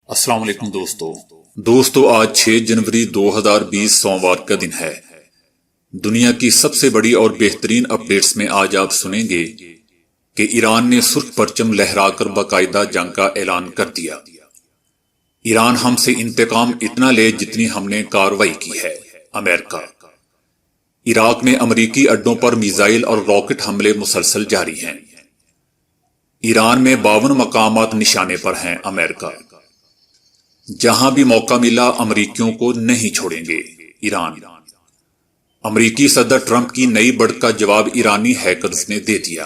السلام علیکم دوستو آج 6 جنوری 2020 سوموار کا دن ہے۔ دنیا کی سب سے بڑی اور بہترین اپڈیٹس میں آج آپ سنیں گے کہ ایران نے سرخ پرچم لہرا کر باقاعدہ جنگ کا اعلان کر دیا۔ ایران ہم سے انتقام اتنا لے جتنی ہم نے کارروائی کی ہے۔ امریکہ عراق میں امریکی اڈوں پر میزائل اور راکٹ حملے مسلسل جاری ہیں۔ ایران میں 52 مقامات نشانے پر ہیں۔ امریکہ جہاں بھی موقع ملا امریکیوں کو نہیں چھوڑیں گے۔ ایران امریکی صدر ٹرمپ کی نئی بڑھ کا جواب ایرانی ہیکرز نے دے دیا۔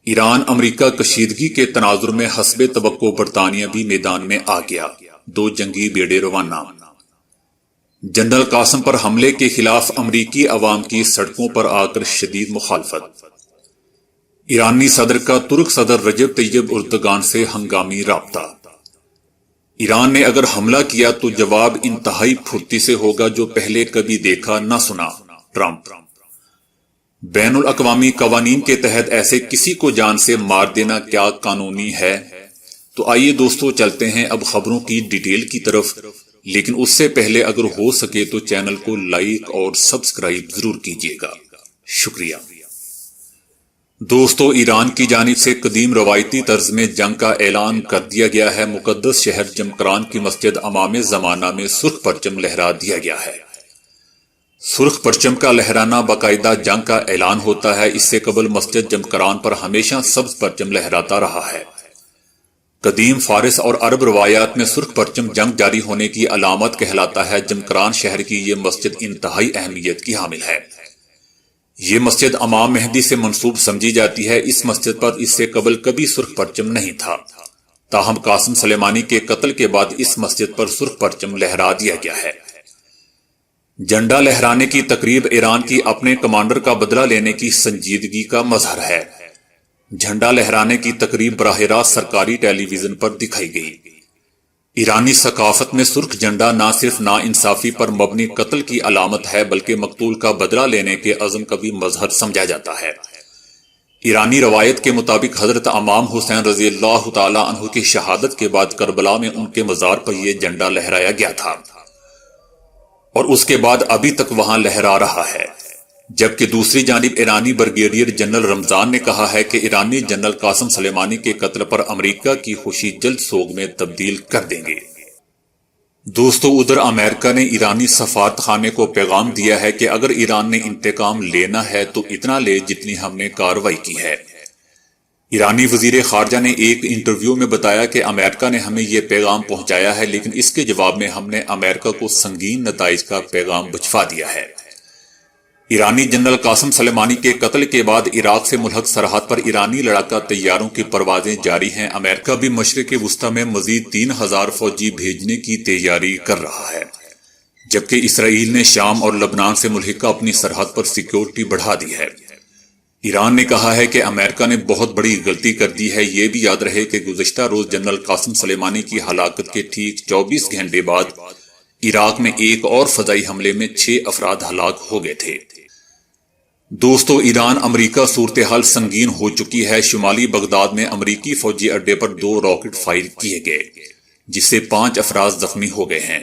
ایران امریکہ کشیدگی کے تناظر میں حسب توقع برطانیہ بھی میدان میں آ گیا۔ 2 جنگی بیڑے روانہ۔ جنرل قاسم پر حملے کے خلاف امریکی عوام کی سڑکوں پر آ کر شدید مخالفت۔ ایرانی صدر کا ترک صدر رجب طیب اردگان سے ہنگامی رابطہ۔ ایران نے اگر حملہ کیا تو جواب انتہائی پھرتی سے ہوگا جو پہلے کبھی دیکھا نہ سنا۔ ٹرمپ بین الاقوامی قوانین کے تحت ایسے کسی کو جان سے مار دینا کیا قانونی ہے؟ تو آئیے دوستو چلتے ہیں اب خبروں کی ڈیٹیل کی طرف، لیکن اس سے پہلے اگر ہو سکے تو چینل کو لائک اور سبسکرائب ضرور کیجیے گا۔ شکریہ دوستو۔ ایران کی جانب سے قدیم روایتی طرز میں جنگ کا اعلان کر دیا گیا ہے۔ مقدس شہر جمکران کی مسجد امام زمانہ میں سرخ پرچم لہرا دیا گیا ہے۔ سرخ پرچم کا لہرانا باقاعدہ جنگ کا اعلان ہوتا ہے۔ اس سے قبل مسجد جمکران پر ہمیشہ سبز پرچم لہراتا رہا ہے۔ قدیم فارس اور عرب روایات میں سرخ پرچم جنگ جاری ہونے کی علامت کہلاتا ہے۔ جمکران شہر کی یہ مسجد انتہائی اہمیت کی حامل ہے۔ یہ مسجد امام مہدی سے منسوب سمجھی جاتی ہے۔ اس مسجد پر اس سے قبل کبھی سرخ پرچم نہیں تھا، تاہم قاسم سلیمانی کے قتل کے بعد اس مسجد پر سرخ پرچم لہرا دیا گیا ہے۔ جھنڈا لہرانے کی تقریب ایران کی اپنے کمانڈر کا بدلہ لینے کی سنجیدگی کا مظہر ہے۔ جھنڈا لہرانے کی تقریب براہ راست سرکاری ٹیلی ویژن پر دکھائی گئی۔ ایرانی ثقافت میں سرخ جھنڈا نہ صرف ناانصافی پر مبنی قتل کی علامت ہے بلکہ مقتول کا بدلہ لینے کے عزم کا بھی مظہر سمجھا جاتا ہے۔ ایرانی روایت کے مطابق حضرت امام حسین رضی اللہ تعالی عنہ کی شہادت کے بعد کربلا میں ان کے مزار پر یہ جھنڈا لہرایا گیا تھا اور اس کے بعد ابھی تک وہاں لہرا رہا ہے۔ جبکہ دوسری جانب ایرانی بریگیڈیئر جنرل رمضان نے کہا ہے کہ ایرانی جنرل قاسم سلیمانی کے قتل پر امریکہ کی خوشی جلد سوگ میں تبدیل کر دیں گے۔ دوستو ادھر امریکہ نے ایرانی سفارت خانے کو پیغام دیا ہے کہ اگر ایران نے انتقام لینا ہے تو اتنا لے جتنی ہم نے کارروائی کی ہے۔ ایرانی وزیر خارجہ نے ایک انٹرویو میں بتایا کہ امریکہ نے ہمیں یہ پیغام پہنچایا ہے، لیکن اس کے جواب میں ہم نے امریکہ کو سنگین نتائج کا پیغام بھجوا دیا ہے۔ ایرانی جنرل قاسم سلیمانی کے قتل کے بعد عراق سے ملحق سرحد پر ایرانی لڑاکا طیاروں کی پروازیں جاری ہیں۔ امریکہ بھی مشرق وسطی میں مزید 3000 فوجی بھیجنے کی تیاری کر رہا ہے، جبکہ اسرائیل نے شام اور لبنان سے ملحقہ اپنی سرحد پر سیکیورٹی بڑھا دی ہے۔ ایران نے کہا ہے کہ امریکہ نے بہت بڑی غلطی کر دی ہے۔ یہ بھی یاد رہے کہ گزشتہ روز جنرل قاسم سلیمانی کی ہلاکت کے ٹھیک 24 گھنٹے بعد عراق میں ایک اور فضائی حملے میں 6 افراد ہلاک ہو گئے تھے۔ دوستو ایران امریکہ صورتحال سنگین ہو چکی ہے۔ شمالی بغداد میں امریکی فوجی اڈے پر 2 راکٹ فائر کیے گئے جس سے 5 افراد زخمی ہو گئے ہیں۔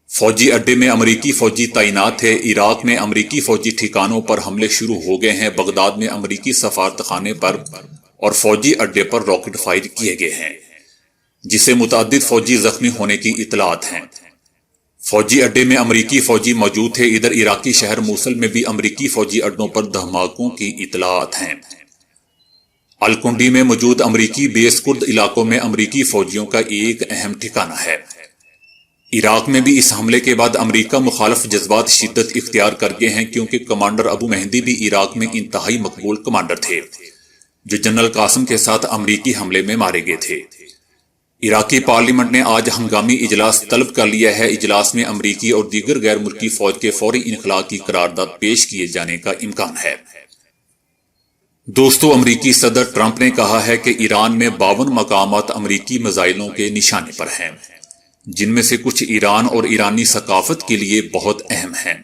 فوجی اڈے میں امریکی فوجی تعینات تھے۔ عراق میں امریکی فوجی ٹھکانوں پر حملے شروع ہو گئے ہیں۔ بغداد میں امریکی سفارت خانے پر اور فوجی اڈے پر راکٹ فائر کیے گئے ہیں جس سے متعدد فوجی زخمی ہونے کی اطلاعات ہیں۔ فوجی اڈے میں امریکی فوجی موجود تھے۔ ادھر عراقی شہر موصل میں بھی امریکی فوجی اڈوں پر دھماکوں کی اطلاعات ہیں۔ الکنڈی میں موجود امریکی بیس کرد علاقوں میں امریکی فوجیوں کا ایک اہم ٹھکانہ ہے۔ عراق میں بھی اس حملے کے بعد امریکہ مخالف جذبات شدت اختیار کر گئے ہیں، کیونکہ کمانڈر ابو مہدی بھی عراق میں انتہائی مقبول کمانڈر تھے جو جنرل قاسم کے ساتھ امریکی حملے میں مارے گئے تھے۔ عراقی پارلیمنٹ نے آج ہنگامی اجلاس طلب کر لیا ہے۔ اجلاس میں امریکی اور دیگر غیر ملکی فوج کے فوری انخلاء کی قرارداد پیش کیے جانے کا امکان ہے۔ دوستو امریکی صدر ٹرمپ نے کہا ہے کہ ایران میں 52 مقامات امریکی میزائلوں کے نشانے پر ہیں، جن میں سے کچھ ایران اور ایرانی ثقافت کے لیے بہت اہم ہیں۔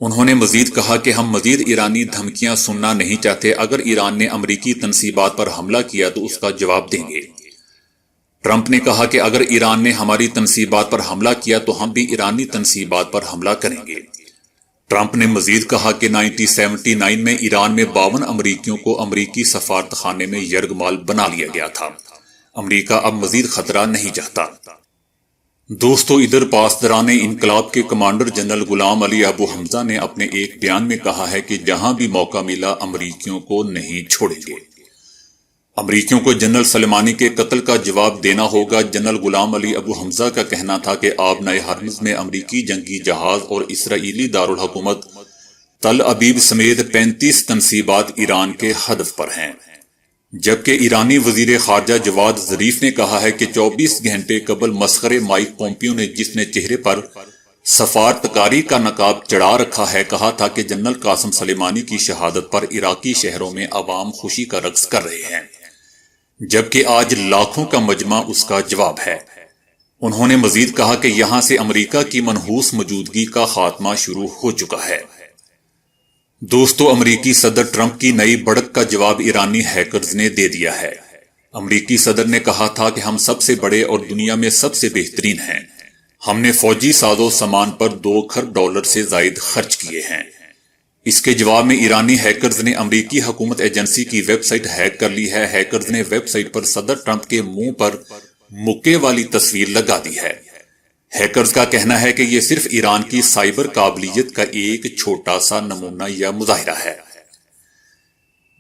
انہوں نے مزید کہا کہ ہم مزید ایرانی دھمکیاں سننا نہیں چاہتے۔ اگر ایران نے امریکی تنصیبات پر حملہ کیا تو اس کا جواب دیں گے۔ ٹرمپ نے کہا کہ اگر ایران نے ہماری تنصیبات پر حملہ کیا تو ہم بھی ایرانی تنصیبات پر حملہ کریں گے۔ ٹرمپ نے مزید کہا کہ 1979 میں ایران میں 52 امریکیوں کو امریکی سفارت خانے میں یرغمال بنا لیا گیا تھا۔ امریکہ اب مزید خطرہ نہیں چاہتا۔ دوستو، ادھر پاسداران انقلاب کے کمانڈر جنرل غلام علی ابو حمزہ نے اپنے ایک بیان میں کہا ہے کہ جہاں بھی موقع ملا امریکیوں کو نہیں چھوڑیں گے۔ امریکیوں کو جنرل سلیمانی کے قتل کا جواب دینا ہوگا۔ جنرل غلام علی ابو حمزہ کا کہنا تھا کہ آبنائے ہرمز میں امریکی جنگی جہاز اور اسرائیلی دارالحکومت تل ابیب سمیت 35 تنصیبات ایران کے ہدف پر ہیں، جبکہ ایرانی وزیر خارجہ جواد ظریف نے کہا ہے کہ 24 گھنٹے قبل مسخر مائک پومپیو نے جس نے چہرے پر سفارتکاری کا نقاب چڑھا رکھا ہے، کہا تھا کہ جنرل قاسم سلیمانی کی شہادت پر عراقی شہروں میں عوام خوشی کا رقص کر رہے ہیں، جبکہ آج لاکھوں کا مجمع اس کا جواب ہے۔ انہوں نے مزید کہا کہ یہاں سے امریکہ کی منحوس موجودگی کا خاتمہ شروع ہو چکا ہے۔ دوستو، امریکی صدر ٹرمپ کی نئی بڑک کا جواب ایرانی ہیکرز نے دے دیا ہے۔ امریکی صدر نے کہا تھا کہ ہم سب سے بڑے اور دنیا میں سب سے بہترین ہیں۔ ہم نے فوجی ساز و سامان پر $2 کروڑ سے زائد خرچ کیے ہیں۔ اس کے جواب میں ایرانی ہیکرز نے امریکی حکومت ایجنسی کی ویب سائٹ ہیک کر لی ہے۔ ہیکرز نے ویب سائٹ پر صدر ٹرمپ کے منہ پر مکے والی تصویر لگا دی ہے۔ ہیکرز کا کہنا ہے کہ یہ صرف ایران کی سائبر قابلیت کا ایک چھوٹا سا نمونہ یا مظاہرہ ہے۔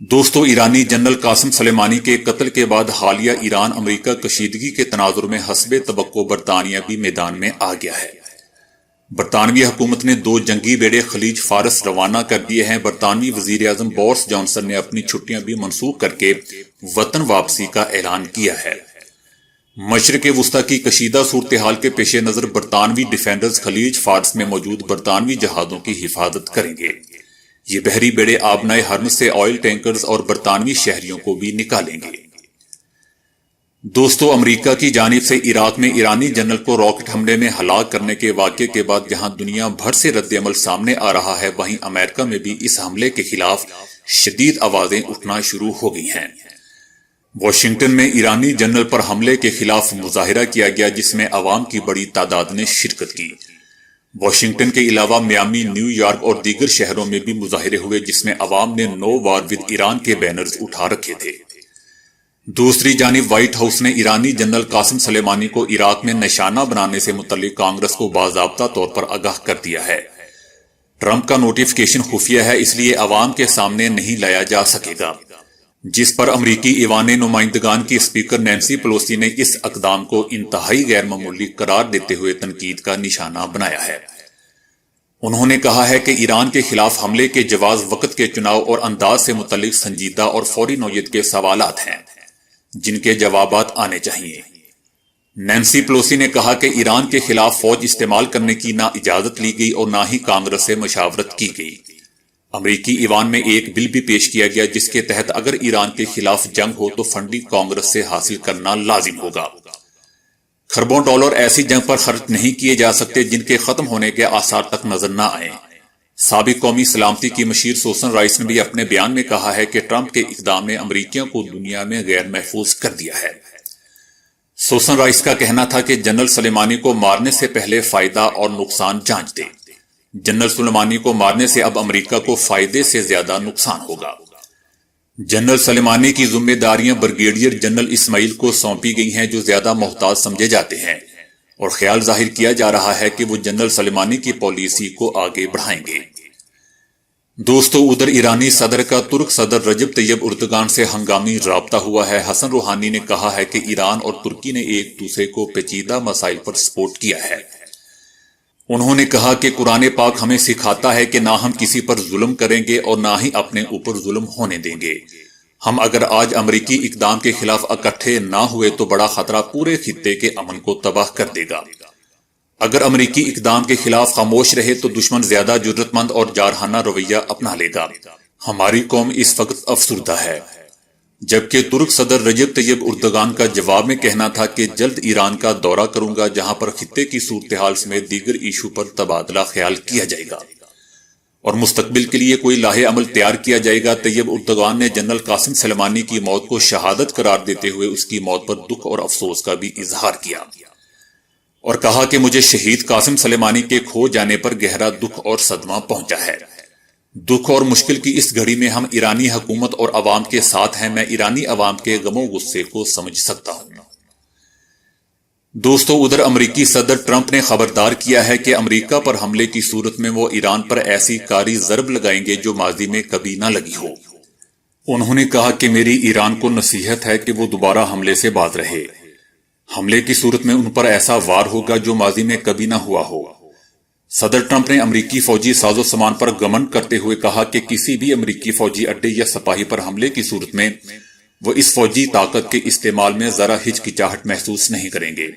دوستو، ایرانی جنرل قاسم سلیمانی کے قتل کے بعد حالیہ ایران امریکہ کشیدگی کے تناظر میں حسب توقع برطانیہ بھی میدان میں آ گیا ہے۔ برطانوی حکومت نے 2 جنگی بیڑے خلیج فارس روانہ کر دیے ہیں۔ برطانوی وزیر اعظم بورس جانسن نے اپنی چھٹیاں بھی منسوخ کر کے وطن واپسی کا اعلان کیا ہے۔ مشرق وسطی کی کشیدہ صورتحال کے پیش نظر برطانوی ڈیفینڈرز خلیج فارس میں موجود برطانوی جہازوں کی حفاظت کریں گے۔ یہ بحری بیڑے آبنائے ہرمز سے آئل ٹینکرز اور برطانوی شہریوں کو بھی نکالیں گے۔ دوستو، امریکہ کی جانب سے عراق میں ایرانی جنرل کو راکٹ حملے میں ہلاک کرنے کے واقعے کے بعد جہاں دنیا بھر سے رد عمل سامنے آ رہا ہے، وہیں امریکہ میں بھی اس حملے کے خلاف شدید آوازیں اٹھنا شروع ہو گئی ہیں۔ واشنگٹن میں ایرانی جنرل پر حملے کے خلاف مظاہرہ کیا گیا، جس میں عوام کی بڑی تعداد نے شرکت کی۔ واشنگٹن کے علاوہ میامی، نیو یارک اور دیگر شہروں میں بھی مظاہرے ہوئے، جس میں عوام نے نو وار ود ایران کے بینرز اٹھا رکھے تھے۔ دوسری جانب وائٹ ہاؤس نے ایرانی جنرل قاسم سلیمانی کو عراق میں نشانہ بنانے سے متعلق کانگریس کو باضابطہ طور پر آگاہ کر دیا ہے۔ ٹرمپ کا نوٹیفکیشن خفیہ ہے، اس لیے عوام کے سامنے نہیں لایا جا سکے گا، جس پر امریکی ایوان نمائندگان کی اسپیکر نینسی پیلوسی نے اس اقدام کو انتہائی غیر معمولی قرار دیتے ہوئے تنقید کا نشانہ بنایا ہے۔ انہوں نے کہا ہے کہ ایران کے خلاف حملے کے جواز، وقت کے چناؤ اور انداز سے متعلق سنجیدہ اور فوری نوعیت کے سوالات ہیں جن کے جوابات آنے چاہیے۔ نینسی پیلوسی نے کہا کہ ایران کے خلاف فوج استعمال کرنے کی نہ اجازت لی گئی اور نہ ہی کانگریس سے مشاورت کی گئی۔ امریکی ایوان میں ایک بل بھی پیش کیا گیا جس کے تحت اگر ایران کے خلاف جنگ ہو تو فنڈنگ کانگریس سے حاصل کرنا لازم ہوگا۔ کھربوں ڈالر ایسی جنگ پر خرچ نہیں کیے جا سکتے جن کے ختم ہونے کے آثار تک نظر نہ آئیں۔ سابق قومی سلامتی کی مشیر سوسن رائس نے بھی اپنے بیان میں کہا ہے کہ ٹرمپ کے اقدام نے امریکیوں کو دنیا میں غیر محفوظ کر دیا ہے۔ سوسن رائس کا کہنا تھا کہ جنرل سلیمانی کو مارنے سے پہلے فائدہ اور نقصان جانچ دے۔ جنرل سلیمانی کو مارنے سے اب امریکہ کو فائدے سے زیادہ نقصان ہوگا۔ جنرل سلیمانی کی ذمہ داریاں بریگیڈیئر جنرل اسماعیل کو سونپی گئی ہیں، جو زیادہ محتاط سمجھے جاتے ہیں، اور خیال ظاہر کیا جا رہا ہے کہ وہ جنرل سلیمانی کی پالیسی کو آگے بڑھائیں گے۔ دوستو، ادھر ایرانی صدر کا ترک صدر رجب طیب اردگان سے ہنگامی رابطہ ہوا ہے۔ حسن روحانی نے کہا ہے کہ ایران اور ترکی نے ایک دوسرے کو پیچیدہ مسائل پر سپورٹ کیا ہے۔ انہوں نے کہا کہ قرآن پاک ہمیں سکھاتا ہے کہ نہ ہم کسی پر ظلم کریں گے اور نہ ہی اپنے اوپر ظلم ہونے دیں گے۔ ہم اگر آج امریکی اقدام کے خلاف اکٹھے نہ ہوئے تو بڑا خطرہ پورے خطے کے امن کو تباہ کر دے گا۔ اگر امریکی اقدام کے خلاف خاموش رہے تو دشمن زیادہ جرأت مند اور جارحانہ رویہ اپنا لے گا۔ ہماری قوم اس وقت افسردہ ہے۔ جبکہ ترک صدر رجب طیب اردگان کا جواب میں کہنا تھا کہ جلد ایران کا دورہ کروں گا، جہاں پر خطے کی صورتحال سمیت دیگر ایشو پر تبادلہ خیال کیا جائے گا۔ اور مستقبل کے لیے کوئی لاہے عمل تیار کیا جائے گا۔ طیب اردگان نے جنرل قاسم سلیمانی کی موت کو شہادت قرار دیتے ہوئے اس کی موت پر دکھ اور افسوس کا بھی اظہار کیا اور کہا کہ مجھے شہید قاسم سلیمانی کے کھو جانے پر گہرا دکھ اور صدمہ پہنچا ہے۔ دکھ اور مشکل کی اس گھڑی میں ہم ایرانی حکومت اور عوام کے ساتھ ہیں۔ میں ایرانی عوام کے غم و غصے کو سمجھ سکتا ہوں۔ دوستو، ادھر امریکی صدر ٹرمپ نے خبردار کیا ہے کہ امریکہ پر حملے کی صورت میں وہ ایران پر ایسی کاری ضرب لگائیں گے جو ماضی میں کبھی نہ لگی ہو۔ انہوں نے کہا کہ میری ایران کو نصیحت ہے کہ وہ دوبارہ حملے سے باز رہے۔ حملے کی صورت میں ان پر ایسا وار ہوگا جو ماضی میں کبھی نہ ہوا ہو۔ صدر ٹرمپ نے امریکی فوجی ساز و سامان پر گمنڈ کرتے ہوئے کہا کہ کسی بھی امریکی فوجی اڈے یا سپاہی پر حملے کی صورت میں وہ اس فوجی طاقت کے استعمال میں ذرا ہچکچاہٹ محسوس نہیں کریں گے۔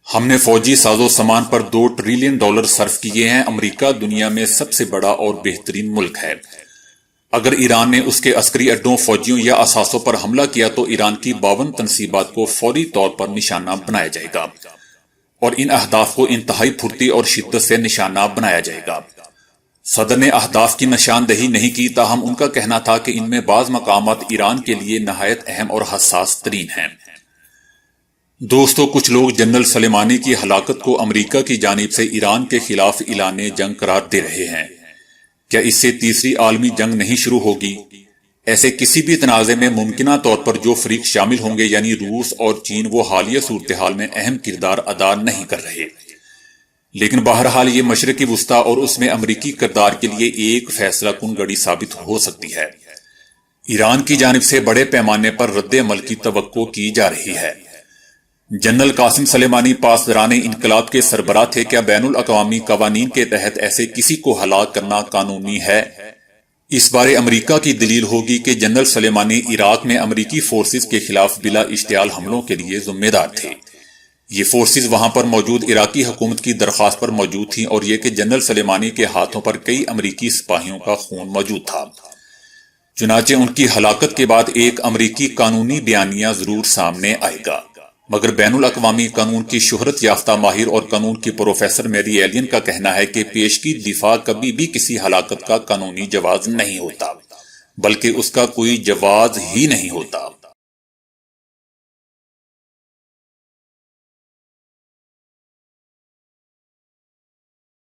ہم نے فوجی ساز و سامان پر $2 ٹریلین صرف کیے ہیں۔ امریکہ دنیا میں سب سے بڑا اور بہترین ملک ہے۔ اگر ایران نے اس کے عسکری اڈوں، فوجیوں یا اثاثوں پر حملہ کیا تو ایران کی 52 تنصیبات کو فوری طور پر نشانہ بنایا جائے گا اور ان اہداف کو انتہائی پھرتی اور شدت سے نشانہ بنایا جائے گا۔ صدر نے اہداف کی نشاندہی نہیں کی، تاہم ان کا کہنا تھا کہ ان میں بعض مقامات ایران کے لیے نہایت اہم اور حساس ترین ہیں۔ دوستو، کچھ لوگ جنرل سلیمانی کی ہلاکت کو امریکہ کی جانب سے ایران کے خلاف اعلان جنگ قرار دے رہے ہیں۔ کیا اس سے تیسری عالمی جنگ نہیں شروع ہوگی؟ ایسے کسی بھی تنازع میں ممکنہ طور پر جو فریق شامل ہوں گے یعنی روس اور چین، وہ حالیہ صورتحال میں اہم کردار ادا نہیں کر رہے، لیکن بہرحال یہ مشرقی وسطی اور اس میں امریکی کردار کے لیے ایک فیصلہ کن گھڑی ثابت ہو سکتی ہے۔ ایران کی جانب سے بڑے پیمانے پر رد عمل کی توقع کی جا رہی ہے۔ جنرل قاسم سلیمانی پاسداران انقلاب کے سربراہ تھے۔ کیا بین الاقوامی قوانین کے تحت ایسے کسی کو ہلاک کرنا قانونی ہے؟ اس بارے امریکہ کی دلیل ہوگی کہ جنرل سلیمانی عراق میں امریکی فورسز کے خلاف بلا اشتعال حملوں کے لیے ذمہ دار تھے۔ یہ فورسز وہاں پر موجود عراقی حکومت کی درخواست پر موجود تھیں، اور یہ کہ جنرل سلیمانی کے ہاتھوں پر کئی امریکی سپاہیوں کا خون موجود تھا۔ چنانچہ ان کی ہلاکت کے بعد ایک امریکی قانونی بیانیہ ضرور سامنے آئے گا، مگر بین الاقوامی قانون کی شہرت یافتہ ماہر اور قانون کی پروفیسر میری ایلین کا کہنا ہے کہ پیشگی دفاع کبھی بھی کسی ہلاکت کا قانونی جواز نہیں ہوتا، بلکہ اس کا کوئی جواز ہی نہیں ہوتا۔